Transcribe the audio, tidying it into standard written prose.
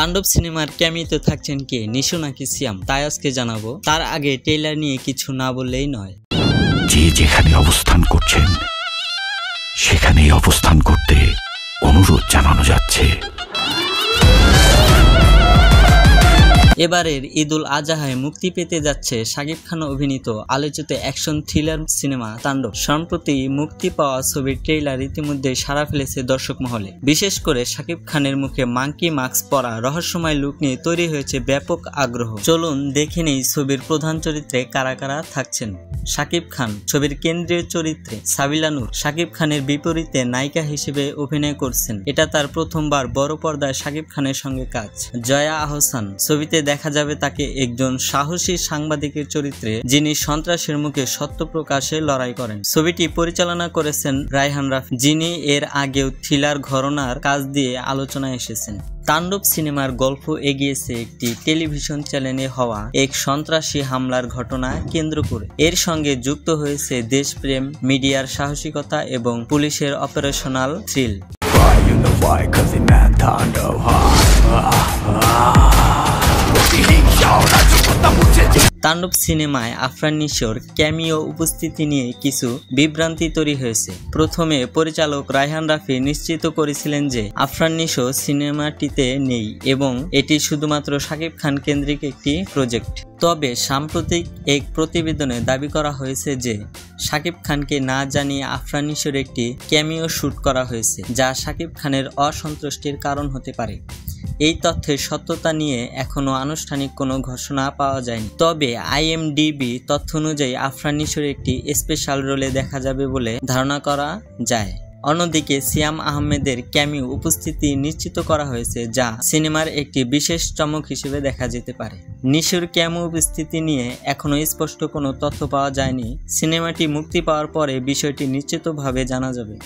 তাণ্ডব সিনেমার ক্যামিওতে থাকছেন কে, নিশু নাকি সিয়াম, তাই আজকে জানাবো। তার আগে ট্রেইলার নিয়ে কিছু না বললেই নয়। যে যেখানে অবস্থান করছেন সেখানেই অবস্থান করতে অনুরোধ জানানো যাচ্ছে। এবারের ঈদুল আজহায় মুক্তি পেতে যাচ্ছে শাকিব খান অভিনীত আলোচিত অ্যাকশন থ্রিলার সিনেমা তাণ্ডব। সম্প্রতি মুক্তি পাওয়া ছবির ট্রেইলার ইতিমধ্যে সাড়া ফেলেছে দর্শক মহলে। বিশেষ করে শাকিব খানের মুখে মাঙ্কি মাস্ক পরা রহস্যময় লুক নিয়ে তৈরি হয়েছে ব্যাপক আগ্রহ। চলুন দেখে নেই ছবির প্রধান চরিত্রে কারা কারা থাকছেন। শাকিব খান ছবির কেন্দ্রীয় চরিত্রে, সাবিলা নূর শাকিব খানের বিপরীতে নায়িকা হিসেবে অভিনয় করছেন। এটা তার প্রথমবার বড় পর্দায় শাকিব খানের সঙ্গে কাজ। জয়া আহসান ছবিতে দেখা যাবে তাকে একজন সাহসী সাংবাদিকের চরিত্রে, যিনি সন্ত্রাসের মুখে সত্য প্রকাশে লড়াই করেন। ছবিটি পরিচালনা করেছেন রায়হান রাফি, যিনি এর আগেও থ্রিলার ঘরানার কাজ দিয়ে আলোচনায় এসেছেন। তাণ্ডব সিনেমার গল্প এগিয়েছে একটি টেলিভিশন চ্যানেলে হওয়া এক সন্ত্রাসী হামলার ঘটনা কেন্দ্র করে। এর সঙ্গে যুক্ত হয়েছে দেশপ্রেম, মিডিয়ার সাহসিকতা এবং পুলিশের অপারেশনাল থ্রিল। তাণ্ডব সিনেমায় আফরান নিশোর ক্যামিও উপস্থিতি নিয়ে কিছু বিভ্রান্তি তৈরি হয়েছে। প্রথমে পরিচালক রায়হান রাফি নিশ্চিত করেছিলেন যে আফরান নিশো সিনেমাটিতে নেই এবং এটি শুধুমাত্র শাকিব খান কেন্দ্রিক একটি প্রজেক্ট। তবে সাম্প্রতিক এক প্রতিবেদনে দাবি করা হয়েছে যে শাকিব খানকে না জানিয়ে আফরান নিশোর একটি ক্যামিও শুট করা হয়েছে, যা শাকিব খানের অসন্তুষ্টির কারণ হতে পারে। এই তথ্যের সত্যতা নিয়ে এখনো আনুষ্ঠানিক কোনো ঘোষণা পাওয়া যায়নি। তবে IMDb তথ্য অনুযায়ী আফরান নিশোর একটি স্পেশাল রোলে দেখা যাবে বলে ধারণা করা যায়। অন্যদিকে সিয়াম আহমেদের ক্যামিও উপস্থিতি নিশ্চিত করা হয়েছে, যা সিনেমার একটি বিশেষ চমক হিসেবে দেখা যেতে পারে। নিশোর ক্যামিও উপস্থিতি নিয়ে এখনো স্পষ্ট কোনো তথ্য পাওয়া যায়নি। সিনেমাটি মুক্তি পাওয়ার পরে বিষয়টি নিশ্চিতভাবে জানা যাবে।